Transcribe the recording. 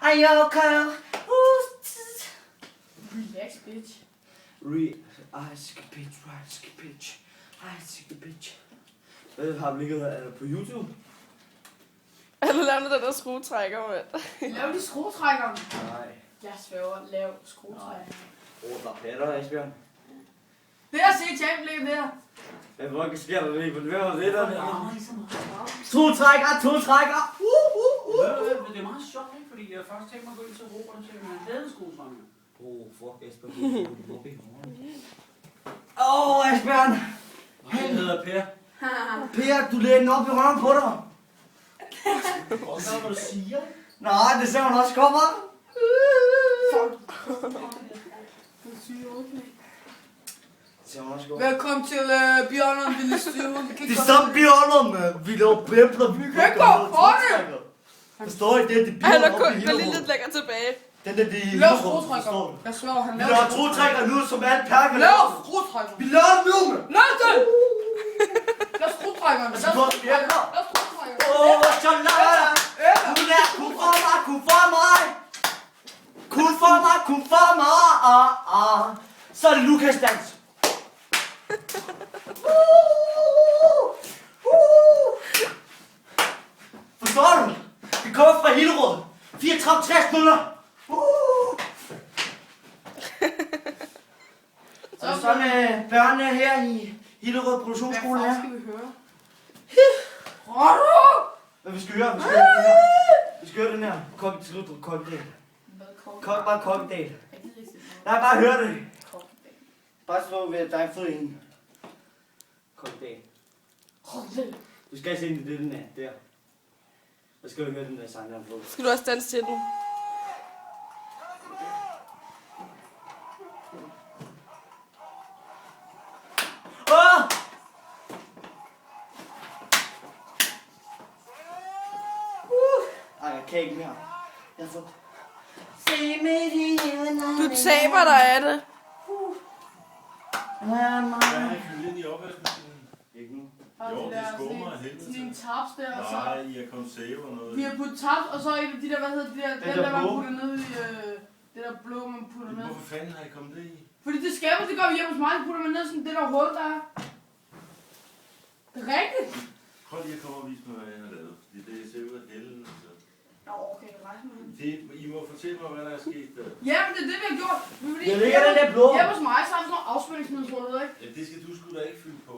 Are you okay? Relax, bitch. Ice bitch. Hvad har vi ligget her? Er det på YouTube? Eller lav nu den der skruetrækker, mand. Lav de skruetrækkeren. Nej. Jeg sværger, lav skruetrækker. Der patter, Asbjørn. Det er set champion der. Hvad sker der lige? Hvad var det der? To trækker! Det er meget sjovt, ikke? Fordi jeg først tænkte mig at gå ind til Robert og se, om han havde skruetrækker. Fuck Asbjørn. Asbjørn! Han hedder Per. Per, du lægger den op i røven på dig. Hvad er det, du siger? Nej, det ser hun også kommer. Velkommen til Bjørn og Lille Styve. Det er samme bjørner, vi laver bæbler. Vi kan ikke gå på det! Forstår I det? Det er Han bjørner er oppe i gå lige Hillerød. lidt længere tilbage. Den der, det er Lav Hillerød, skruetrækker. forstår du? Jeg sværger, han Vi laver laver trotrækker nu, som alt perker. Lav skruetrækker. Vi laver det nu, mand. Lav det! Lav skruetrækkeren. Lav skruetrækkeren. Lav skruetrækkeren. Så lader hun er kun for mig, kun for mig. Kun for mig, kun for mig. Så er det Lukas dans. Forstår du? Vi kommer fra Hillerød. 34-60 minutter. Så er det sådan børnene her i Hillerød Produktionsskole Hvad her. skal vi høre? Hvad vi skal høre? Vi skal høre den her. Vi skal høre den her. Kokkedal. Bare kokkedal. Nej, bare hør det. Bare så ved, at der er fået en. Kokkedal. Du skal se den her. Der. Så skal vi høre den der sang, der har fået. Skal du også danse til den? Ej, jeg kan ikke mere. Jeg får... Se mit himmel. Du taber dig af det. Hvad er han fyldt ind i opvaskemaskinen? Ikke nu. Jo, det skummer af helvede Sådan en til. taps der, og så... Nej, I er konserve og noget. Vi har puttet taps, og så et af de der, hvad hedder de der, den der man blå. putter ned i, det der blå, man putter ned. Hvorfor fanden har I kommet det i? Fordi det skaber, det gør vi hjemme hos mig, så putter man ned sådan det der hul, der er. Det er rigtigt. Prøv lige at komme og vise mig, hvad jeg har lavet. Fordi det ser ud af helvede. Så. Nå, okay, rejse mig hen. I må fortælle mig, hvad der er sket der. Ja, men det er det, vi har gjort. Fordi Jeg ligger den der blå. hjemme hos mig, så har vi sådan nogle afspændingsmetoder, ikke? Ja, det skal du sgu da ikke fylde på.